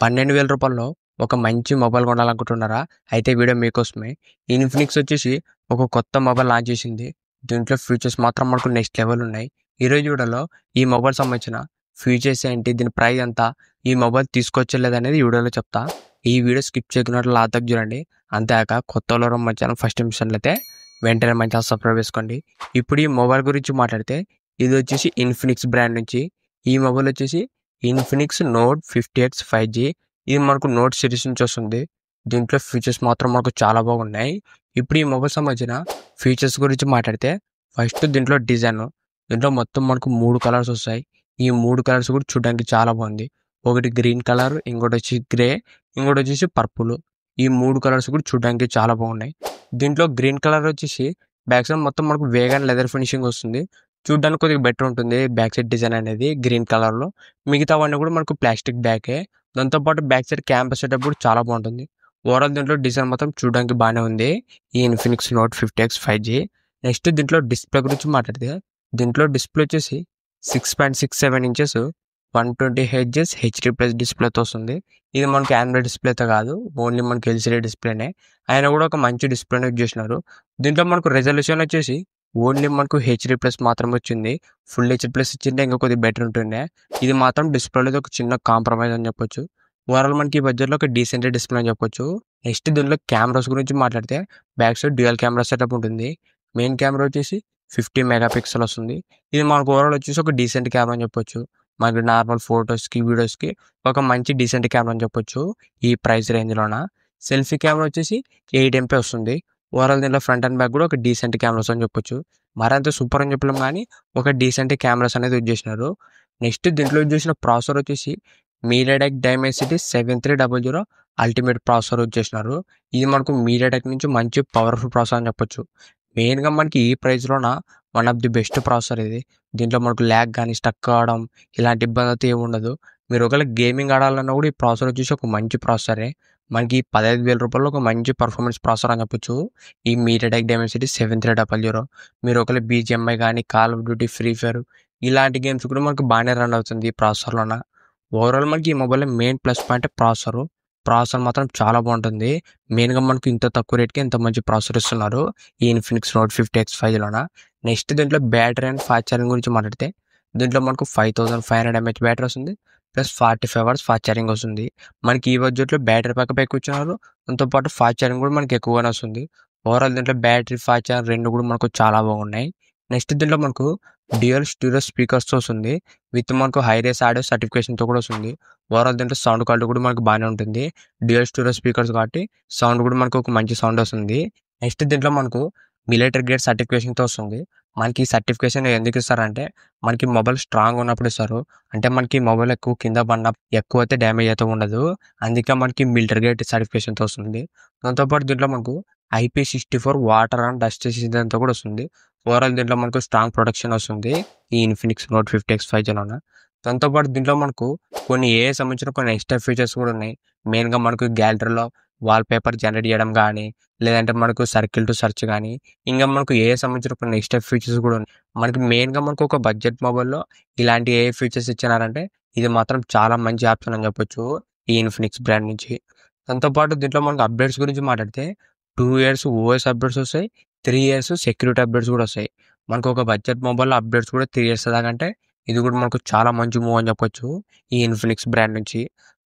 రూ. 12,000లో ఒక మంచి మొబైల్ కొనాలనుకుంటున్నారా? అయితే వీడియో మీకోసమే. ఇన్ఫినిక్స్ వచ్చేసి ఒక కొత్త మొబైల్ లాంచ్ చేసింది. దీంట్లో ఫీచర్స్ మాత్రం మనకు నెక్స్ట్ లెవెల్ ఉన్నాయి. ఈరోజు వీడియోలో ఈ మొబైల్ సంబంధించిన ఫీచర్స్ ఏంటి, దీని ప్రైస్ ఎంత, ఈ మొబైల్ తీసుకొచ్చలేదనేది ఈ వీడియోలో చెప్తా. ఈ వీడియో స్కిప్ చేయకున్నట్లు లాతకు చూడండి. అంతేకాక కొత్త వాళ్ళు మన ఛానల్ ఫస్ట్ టైం అయితే వెంటనే మన ఛానల్ సబ్స్క్రైబ్ చేసుకోండి. ఇప్పుడు ఈ మొబైల్ గురించి మాట్లాడితే ఇది వచ్చేసి ఇన్ఫినిక్స్ బ్రాండ్ నుంచి ఈ మొబైల్ వచ్చేసి ఇన్ఫినిక్స్ నోట్ 50X 5G. ఇది మనకు నోట్ సిరీస్ నుంచి వస్తుంది. దీంట్లో ఫీచర్స్ మాత్రం మనకు చాలా బాగున్నాయి. ఇప్పుడు ఈ మొబైల్ సంబంధించిన ఫీచర్స్ గురించి మాట్లాడితే ఫస్ట్ దీంట్లో డిజైన్. దీంట్లో మొత్తం మనకు 3 కలర్స్ వస్తాయి. ఈ 3 కలర్స్ కూడా చూడడానికి చాలా బాగుంది. ఒకటి గ్రీన్ కలర్, ఇంకోటి వచ్చి గ్రే, ఇంకోటి వచ్చేసి పర్పుల్. ఈ 3 కలర్స్ కూడా చూడడానికి చాలా బాగున్నాయి. దీంట్లో గ్రీన్ కలర్ వచ్చేసి బ్యాక్ సైడ్ మొత్తం మనకు వేగన్ లెదర్ ఫినిషింగ్ వస్తుంది. చూడడానికి కొద్దిగా బెటర్ ఉంటుంది బ్యాక్ సైడ్ డిజైన్ అనేది గ్రీన్ కలర్లో. మిగతావన్నీ కూడా మనకు ప్లాస్టిక్ బ్యాకే. దాంతోపాటు బ్యాక్ సైడ్ క్యామ్ సెటప్ కూడా చాలా బాగుంటుంది. ఓవరాల్ దీంట్లో డిజైన్ మొత్తం చూడడానికి బాగానే ఉంది ఈ Infinix note 50X 5G. Next దీంట్లో డిస్ప్లే గురించి మాట్లాడితే దీంట్లో డిస్ప్లే వచ్చేసి 6.67 ఇంచెస్ 120Hz HD+ డిస్ప్లేతో వస్తుంది. ఇది మనకి ఆండ్రాయిడ్ డిస్ప్లేతో కాదు, ఓన్లీ మనకి ఎల్సిడి డిస్ప్లేనే. ఆయన కూడా ఒక మంచి డిస్ప్లేనే యూజ్ చేసినారు. దీంట్లో మనకు రెజల్యూషన్ వచ్చేసి ఓన్లీ మనకు HD+ మాత్రం వచ్చింది. ఫుల్ HD+ ఇచ్చింటే ఇంకా కొద్దిగా బెటర్ ఉంటుండే. ఇది మాత్రం డిస్ప్లేలో ఒక చిన్న కాంప్రమైజ్ అని చెప్పొచ్చు. ఓవరాల్ మనకి ఈ బడ్జెట్లో ఒక డీసెంట్ డిస్ప్లే అని చెప్పొచ్చు. నెక్స్ట్ దీంట్లో కెమెరాస్ గురించి మాట్లాడితే back side dual camera setup ఉంటుంది. మెయిన్ కెమెరా వచ్చేసి 50 మెగాపిక్సెల్ వస్తుంది. ఇది మనకు ఓవరాల్ వచ్చేసి ఒక డీసెంట్ కెమెరా అని చెప్పొచ్చు. మనకి నార్మల్ ఫొటోస్కి, వీడియోస్కి ఒక మంచి డీసెంట్ కెమెరా అని చెప్పొచ్చు ఈ ప్రైస్ రేంజ్లోన. సెల్ఫీ కెమెరా వచ్చేసి 8MP వస్తుంది. ఓవరాల్ దీంట్లో ఫ్రంట్ అండ్ బ్యాక్ కూడా ఒక డీసెంట్ కెమెరాస్ అని చెప్పొచ్చు. మరంత సూపర్ అని చెప్పలేం కానీ ఒక డీసెంట్ కెమెరాస్ అనేది యూజ్ చేసినారు. నెక్స్ట్ దీంట్లో యూజ్ చేసిన ప్రాసెసర్ వచ్చేసి MediaTek Dimensity 7300 ultimate processor use చేసినారు. ఇది మనకు మీడియాటెక్ నుంచి మంచి పవర్ఫుల్ ప్రాసెసర్ అని చెప్పొచ్చు. మెయిన్గా మనకి ఈ ప్రైస్లోన one of the best processor ఇది. దీంట్లో మనకు ల్యాగ్ కానీ స్టక్ కావడం ఇలాంటి ఇబ్బంది అయితే ఏమి ఉండదు. మీరు ఒకవేళ గేమింగ్ ఆడాలన్నా కూడా ఈ ప్రాసెసర్ వచ్చేసి ఒక మంచి ప్రాసెసరే. మనకి 15,000 ఒక మంచి పర్ఫార్మెన్స్ ప్రాసెసర్ అని చెప్పొచ్చు ఈ మీడియాటెక్ డైమెన్సిటీ 7300. మీరు ఒకవేళ BGMI కానీ, call of duty, free fire ఇలాంటి గేమ్స్ కూడా మనకు బాగానే రన్ అవుతుంది ఈ ప్రాసెసర్లోన. ఓవరాల్ మనకి ఈ మొబైల్లో మెయిన్ ప్లస్ పాయింట్ ప్రాసెసర్ మాత్రం చాలా బాగుంటుంది. మెయిన్గా మనకు ఇంత తక్కువ రేట్కి ఇంత మంచి ప్రాసెసర్ ఇస్తున్నారు ఈ ఇన్ఫినిక్స్ నోట్ 50X 5Gలోన. నెక్స్ట్ దీంట్లో బ్యాటరీ అండ్ ఫాస్ట్ ఛార్జింగ్ గురించి మాట్లాడితే దీంట్లో మనకు 5500 mAh బ్యాటరీ వస్తుంది. ప్లస్ 45 hours ఫాస్ట్ ఛార్జింగ్ వస్తుంది. మనకి ఈ బడ్జెట్లో బ్యాటరీ బ్యాకప్ ఎక్కువ ఇచ్చినారు. దాంతోపాటు ఫాస్ట్ ఛార్జింగ్ కూడా మనకి ఎక్కువగానే వస్తుంది. ఓవరాల్ దీంట్లో బ్యాటరీ, ఫాస్ట్ ఛార్జింగ్ రెండు కూడా మనకు చాలా బాగున్నాయి. నెక్స్ట్ దీంట్లో మనకు డ్యూయల్ స్టీరియో స్పీకర్స్తో వస్తుంది. విత్ మనకు హైరేస్ ఆడియో సర్టిఫికేషన్తో కూడా వస్తుంది. ఓవరాల్ దీంట్లో సౌండ్ క్వాలిటీ కూడా మనకు బాగానే ఉంటుంది. డ్యూయల్ స్టీరియో స్పీకర్స్ కాబట్టి సౌండ్ కూడా మనకు ఒక మంచి సౌండ్ వస్తుంది. నెక్స్ట్ దీంట్లో మనకు మిలిటరీ గ్రేడ్ సర్టిఫికేషన్తో వస్తుంది. మనకి ఈ సర్టిఫికేషన్ ఎందుకు ఇస్తారంటే మనకి మొబైల్ స్ట్రాంగ్ ఉన్నప్పుడు ఇస్తారు. అంటే మనకి మొబైల్ ఎక్కువ కింద పడిన ఎక్కువ అయితే డ్యామేజ్ అయితే ఉండదు. అందుకే మనకి మిలిటరీ గ్రేడ్ సర్టిఫికేషన్తో వస్తుంది. దాంతోపాటు దీంట్లో మనకు IP64 వాటర్ అండ్ డస్ట్ రెసిస్టెంట్తో కూడా వస్తుంది. ఓవరాల్ దీంట్లో మనకు స్ట్రాంగ్ ప్రొటెక్షన్ వస్తుంది ఈ ఇన్ఫినిక్స్ నోట్ 50X 5Gలోన. దాంతోపాటు దీంట్లో మనకు కొన్ని AI సంబంధించిన కొన్ని ఎక్స్ట్రా ఫీచర్స్ కూడా ఉన్నాయి. మెయిన్గా మనకు గ్యాలరీలో వాల్పేపర్ జనరేట్ చేయడం కానీ, లేదంటే మనకు సర్కిల్ టు సెర్చ్ కానీ, ఇంకా మనకు AI సంబంధించిన కొన్ని ఎక్స్ట్రా ఫీచర్స్ కూడా ఉన్నాయి. మనకి మెయిన్గా మనకు ఒక బడ్జెట్ మొబైల్లో ఇలాంటి AI ఫీచర్స్ ఇచ్చినారంటే ఇది మాత్రం చాలా మంచి ఆప్షన్ అని చెప్పొచ్చు ఈ ఇన్ఫినిక్స్ బ్రాండ్ నుంచి. దాంతోపాటు దీంట్లో మనకు అప్డేట్స్ గురించి మాట్లాడితే 2 years OS అప్డేట్స్ వస్తాయి, 3 years సెక్యూరిటీ అప్డేట్స్ కూడా వస్తాయి. మనకు ఒక బడ్జెట్ మొబైల్లో అప్డేట్స్ కూడా 3 years దాకంటే ఇది కూడా మనకు చాలా మంచి మూవ్ అని చెప్పొచ్చు ఈ ఇన్ఫినిక్స్ బ్రాండ్ నుంచి.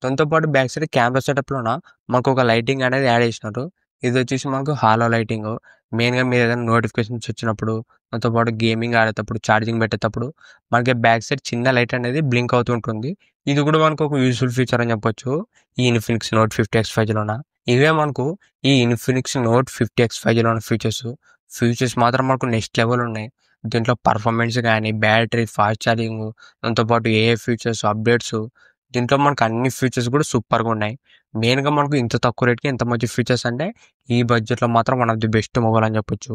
దాంతోపాటు బ్యాక్ సైడ్ కెమెరా సెటప్లోన మనకు ఒక లైటింగ్ అనేది యాడ్ చేసినారు. ఇది వచ్చేసి మనకు హాలో లైటింగ్. మెయిన్గా మీరు ఏదైనా నోటిఫికేషన్స్ వచ్చినప్పుడు, దాంతోపాటు గేమింగ్ ఆడేటప్పుడు, ఛార్జింగ్ పెట్టేటప్పుడు మనకి బ్యాక్ సైడ్ చిన్న లైట్ అనేది బ్లింక్ అవుతుంటుంది. ఇది కూడా మనకు ఒక యూస్ఫుల్ ఫీచర్ అని చెప్పొచ్చు ఈ ఇన్ఫినిక్స్ నోట్ 50X 5Gలోన. ఇవే మనకు ఈ ఇన్ఫినిక్స్ నోట్ 50X 5Gలోన ఫీచర్స్ మాత్రం మనకు నెక్స్ట్ లెవెల్ ఉన్నాయి. దీంట్లో పర్ఫార్మెన్స్ కానీ, బ్యాటరీ, ఫాస్ట్ ఛార్జింగ్, దాంతోపాటు AI ఫీచర్స్, అప్డేట్స్, దీంట్లో మనకు అన్ని ఫీచర్స్ కూడా సూపర్గా ఉన్నాయి. మెయిన్గా మనకు ఇంత తక్కువ రేట్కి ఎంత మంచి ఫీచర్స్ అంటే ఈ బడ్జెట్లో మాత్రం one of the best mobile అని చెప్పొచ్చు.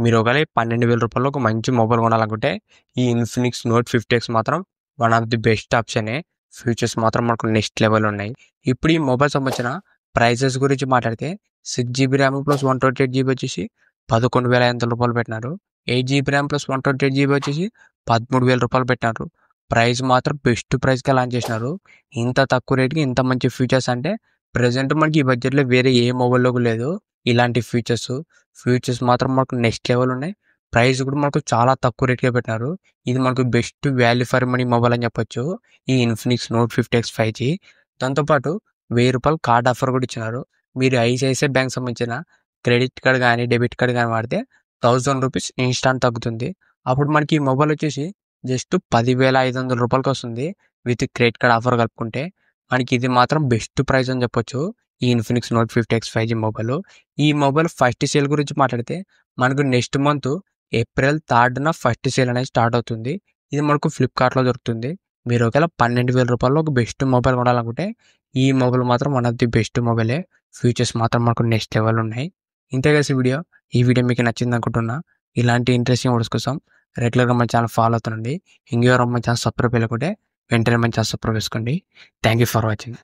మీరు ఒకవేళ 12,000 ఒక మంచి మొబైల్ కొనాలనుకుంటే ఈ ఇన్ఫినిక్స్ నోట్ 50X మాత్రం వన్ ఆఫ్ ది బెస్ట్ ఆప్షనే. ఫీచర్స్ మాత్రం మనకు నెక్స్ట్ లెవెల్ ఉన్నాయి. ఇప్పుడు ఈ మొబైల్ సంబంధించిన ప్రైజెస్ గురించి మాట్లాడితే 6GB ర్యామ్ ప్లస్ 128GB వచ్చేసి 11,500 రూపాయలు పెట్టినారు. 8GB ర్యామ్ ప్లస్ 128GB వచ్చేసి 13,000 రూపాయలు పెట్టినారు. ప్రైస్ మాత్రం బెస్ట్ ప్రైస్‌కే లాంచ్ చేసినారు. ఇంత తక్కువ రేట్‌కి ఇంత మంచి ఫీచర్స్ అంటే ప్రెజెంట్ మనకి ఈ బడ్జెట్‌లో వేరే ఏ మొబైల్‌లో కూడా లేదు. ఇలాంటి ఫీచర్స్ మాత్రం మనకు నెక్స్ట్ లెవెల్ ఉన్నాయి. ప్రైస్ కూడా మనకు చాలా తక్కువ రేట్‌కే పెట్టినారు. ఇది మనకు best value for money mobile అని చెప్పొచ్చు. ఈ ఇన్ఫినిక్స్ నోట్ 50X 5G. దాంతో పాటు రూ. 1000 కార్డ్ ఆఫర్ కూడా ఇచ్చినారు. మీరు ఐసిఐసిఐ బ్యాంక్ సంబంధించిన క్రెడిట్ కార్డ్ గానీ, డెబిట్ కార్డ్ గానీ వాడితే రూ. 1000 ఇన్‌స్టాంట్ తగ్గుతుంది. అప్పుడు మనకి ఈ మొబైల్ వచ్చేసి జస్ట్ రూ. 10,500 వస్తుంది. విత్ క్రెడిట్ కార్డ్ ఆఫర్ కలుపుకుంటే. మనకి ఇది మాత్రం బెస్ట్ ప్రైస్ అని చెప్పొచ్చు. ఈ Infinix note 50X 5G mobile. ఈ మొబైల్ ఫస్ట్ సేల్ గురించి మాట్లాడితే మనకు నెక్స్ట్ మంత్ ఏప్రిల్ 3న ఫస్ట్ సేల్ అనేది స్టార్ట్ అవుతుంది. ఇది మనకు ఫ్లిప్‌కార్ట్‌లో దొరుకుతుంది. మీరు ఒకవేళ రూ. 12,000 ఒక బెస్ట్ మొబైల్ కొనాలనుకుంటే ఈ మొబైల్ మాత్రం వన్ ఆఫ్ ది బెస్ట్ మొబైలే. ఫీచర్స్ మాత్రం మనకు నెక్స్ట్ లెవెల్ ఉన్నాయి. ఇంతే గైస్ ఈ వీడియో మీకు నచ్చింది అనుకుంటున్నా. ఇలాంటి ఇంట్రెస్టింగ్ వీడియోస్ కోసం రెగ్యులర్‌గా మన ఛానల్ ఫాలో అవుతుండండి. ఇంకెవరైనా మన ఛానల్ సబ్స్క్రైబ్ చేయలేకుంటే వెంటనే మన ఛానల్ సబ్స్క్రైబ్ చేసుకోండి. Thank you for watching.